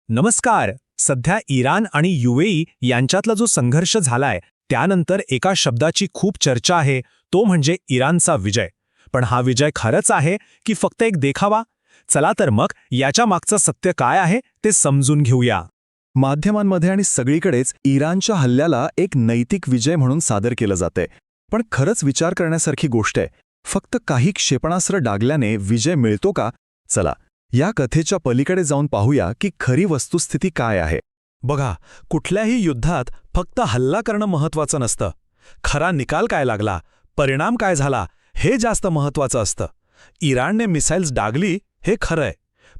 नमस्कार. सध्या इराण आणि यूएई यांच्यातला जो संघर्ष झालाय त्यानंतर एका शब्दाची खूप चर्चा आहे, तो म्हणजे इराणचा विजय. पण हा विजय खरंच आहे की फक्त एक देखावा? चला तर मग याच्या मागचं सत्य काय आहे ते समजून घेऊया. माध्यमांमध्ये आणि सगळीकडेच इराणच्या हल्ल्याला एक नैतिक विजय म्हणून सादर केलं जाते. पण खरंच विचार करण्यासारखी गोष्ट आहे. फक्त काही क्षेपणास्त्र डागल्याने विजय मिळतो का? चला, या कथेच्या पलीकडे जाऊन पाहूया की खरी वस्तुस्थिती काय आहे. बघा, कुठल्याही युद्धात फक्त हल्ला करणं महत्त्वाचं नसतं. खरा निकाल काय लागला, परिणाम काय झाला, हे जास्त महत्त्वाचं असतं. इराणने मिसाईल्स डागली हे खरंय,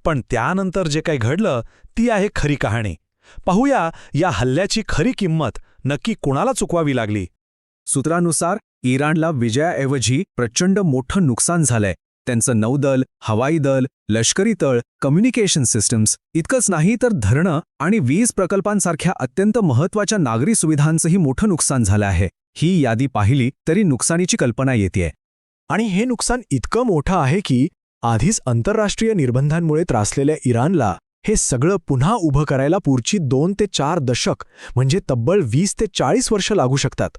पण त्यानंतर जे काही घडलं ती आहे खरी कहाणी. पाहूया या हल्ल्याची खरी किंमत नक्की कुणाला चुकवावी लागली. सूत्रानुसार इराणला विजयाऐवजी प्रचंड मोठं नुकसान झालंय. त्यांचं नौदल, हवाई दल, लष्करी तळ, कम्युनिकेशन सिस्टम्स इतकंच नाही तर धरणं आणि वीज प्रकल्पांसारख्या अत्यंत महत्त्वाच्या नागरी सुविधांचंही मोठं नुकसान झालं आहे. ही यादी पाहिली तरी नुकसानीची कल्पना येतेय. आणि हे नुकसान इतकं मोठं आहे की आधीच आंतरराष्ट्रीय निर्बंधांमुळे त्रासलेल्या इराणला हे सगळं पुन्हा उभं करायला पुढची 2 ते 4 दशक म्हणजे तब्बल 20 ते 40 वर्ष लागू शकतात.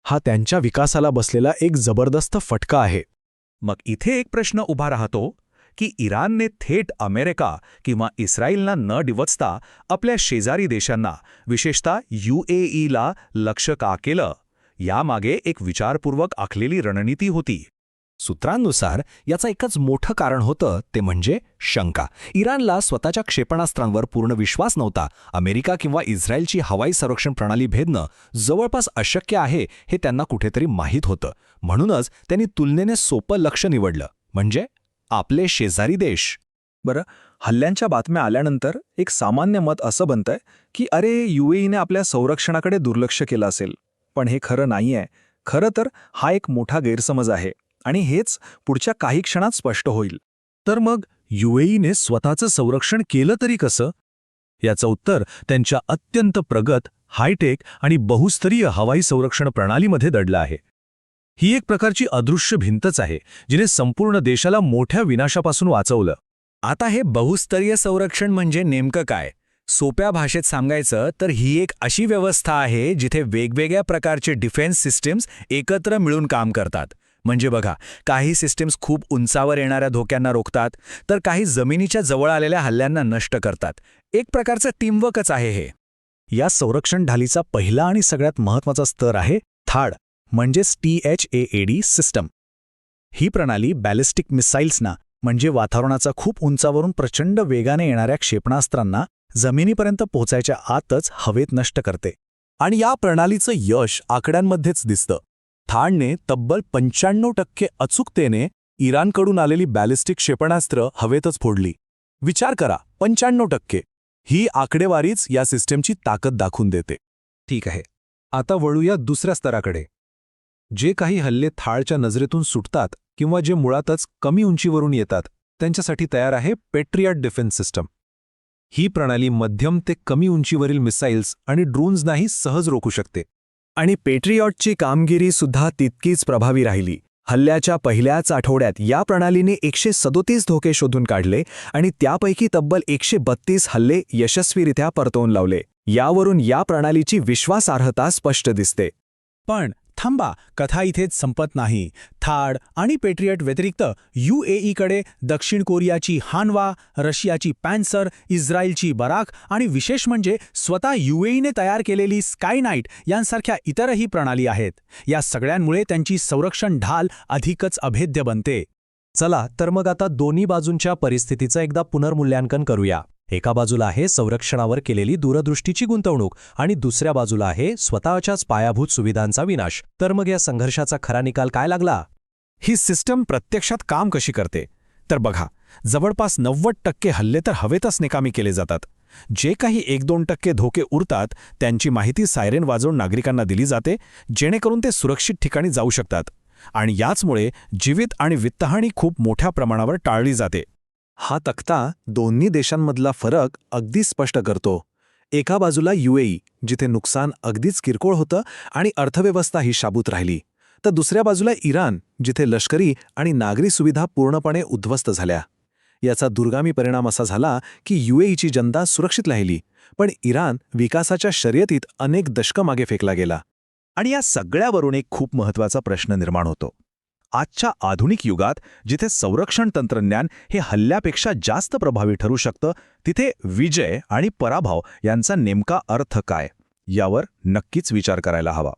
हा त्यांच्या विकासाला बसलेला एक जबरदस्त फटका आहे. मग इथे एक प्रश्न उभा राहतो की इराणने थेट अमेरिका किंवा इस्रायलला न डिवचता आपल्या शेजारी देशांना, विशेषतः यूएईला लक्ष का केलं? यामागे एक विचारपूर्वक आखलेली रणनीती होती. सूत्रांनुसार याचं एकच मोठं कारण होतं, ते म्हणजे शंका. इराणला स्वतःच्या क्षेपणास्त्रांवर पूर्ण विश्वास नव्हता. अमेरिका किंवा इस्रायलची हवाई संरक्षण प्रणाली भेदणं जवळपास अशक्य आहे हे त्यांना कुठेतरी माहीत होतं. म्हणूनच त्यांनी तुलनेने सोपं लक्ष्य निवडलं, म्हणजे आपले शेजारी देश. बरं, हल्ल्यांच्या बातम्या आल्यानंतर एक सामान्य मत असं बनतंय की अरे, यूएईने आपल्या संरक्षणाकडे दुर्लक्ष केलं असेल. पण हे खरं नाहीये. खरं तर हा एक मोठा गैरसमज आहे आणि हेच पुढच्या काही क्षणात स्पष्ट होईल. तर मग यूएईने स्वतःचं संरक्षण केलं तरी कसं? याचं उत्तर त्यांच्या अत्यंत प्रगत, हायटेक आणि बहुस्तरीय हवाई संरक्षण प्रणालीमध्ये दडलं आहे. ही एक प्रकारची अदृश्य भिंतच आहे जिने संपूर्ण देशाला मोठ्या विनाशापासून वाचवलं. आता हे बहुस्तरीय संरक्षण म्हणजे नेमकं काय? सोप्या भाषेत सांगायचं तर ही एक अशी व्यवस्था आहे जिथे वेगवेगळ्या प्रकारचे डिफेन्स सिस्टीम्स एकत्र मिळून काम करतात. म्हणजे बघा, काही सिस्टीम्स खूप उंचावर येणाऱ्या धोक्यांना रोखतात, तर काही जमिनीच्या जवळ आलेल्या हल्ल्यांना नष्ट करतात. एक प्रकारचं टीमवर्कच आहे हे. या संरक्षण ढालीचा पहिला आणि सगळ्यात महत्त्वाचा स्तर आहे थाड, म्हणजेच THAAD सिस्टम. ही प्रणाली बॅलिस्टिक मिसाईल्सना, म्हणजे वातावरणाचा खूप उंचावरून प्रचंड वेगाने येणाऱ्या क्षेपणास्त्रांना जमिनीपर्यंत पोहोचायच्या आतच हवेत नष्ट करते. आणि या प्रणालीचं यश आकड्यांमध्येच दिसतं. थाडने तब्बल 95% अचूकतेने इराणकडून आलेली बॅलिस्टिक क्षेपणास्त्र हवेतच फोडली. विचार करा, 95%. ही आकडेवारीच या सिस्टमची ताकद दाखवून देते. ठीक आहे, आता वळूया दुसऱ्या स्तराकडे. जे काही हल्ले थाळच्या नजरेतून सुटतात किंवा जे मुळातच कमी उंचीवरून येतात, त्यांच्यासाठी तयार आहे पेट्रियट डिफेन्स सिस्टम. ही प्रणाली मध्यम ते कमी उंचीवरील मिसाईल्स आणि ड्रोन्सनाही सहज रोखू शकते. आणि पेट्रियॉटची कामगिरी सुद्धा तितकीच प्रभावी राहिली. हल्ल्याच्या पहिल्याच आठवड्यात या प्रणालीने 137 धोके शोधून काढले आणि त्यापैकी तब्बल 132 हल्ले यशस्वीरित्या परतवून लावले. यावरून या प्रणालीची विश्वासार्हता स्पष्ट दिसते. पण थांबा, कथा इथेच संपत नाही. थाड आणि पेट्रियट व्यतिरिक्त यूएईकडे दक्षिण कोरियाची हानवा, रशियाची पॅन्सर, इस्रायलची बराक आणि विशेष म्हणजे स्वतः यूएईने तयार केलेली स्कायनाईट यांसारख्या इतरही प्रणाली आहेत. या सगळ्यांमुळे त्यांची संरक्षण ढाल अधिकच अभेद्य बनते. चला तर मग आता दोन्ही बाजूंच्या परिस्थितीचं एकदा पुनर्मूल्यांकन करूया. एका बाजूला आहे संरक्षणावर केलेली दूरदृष्टीची गुंतवणूक आणि दुसऱ्या बाजूला आहे स्वतःच्याच पायाभूत सुविधांचा विनाश. तर मग या संघर्षाचा खरा निकाल काय लागला? ही सिस्टम प्रत्यक्षात काम कशी करते तर बघा, जवळपास 90% हल्ले तर हवेतच निकामी केले जातात. जे काही 1-2% धोके उरतात त्यांची माहिती सायरेन वाजवून नागरिकांना दिली जाते, जेणेकरून ते सुरक्षित ठिकाणी जाऊ शकतात. आणि याचमुळे जीवित आणि वित्तहानी खूप मोठ्या प्रमाणावर टाळली जाते. हा तक्ता दोन्ही देशांमधला फरक अगदी स्पष्ट करतो. एका बाजूला यूएई, जिथे नुकसान अगदीच किरकोळ होतं आणि अर्थव्यवस्था ही शाबूत राहिली, तर दुसऱ्या बाजूला इराण, जिथे लष्करी आणि नागरी सुविधा पूर्णपणे उद्ध्वस्त झाल्या. याचा दुर्गामी परिणाम असा झाला की UAEची जनता सुरक्षित राहिली, पण इराण विकासाच्या शर्यतीत अनेक दशकं मागे फेकला गेला. आणि या सगळ्यावरून एक खूप महत्त्वाचा प्रश्न निर्माण होतो. आजच्या आधुनिक युगात जिथे संरक्षण तंत्रज्ञान हे हल्ल्यापेक्षा जास्त प्रभावी ठरू शकतं, तिथे विजय आणि पराभव यांचा नेमका अर्थ काय, यावर नक्कीच विचार करायला हवा.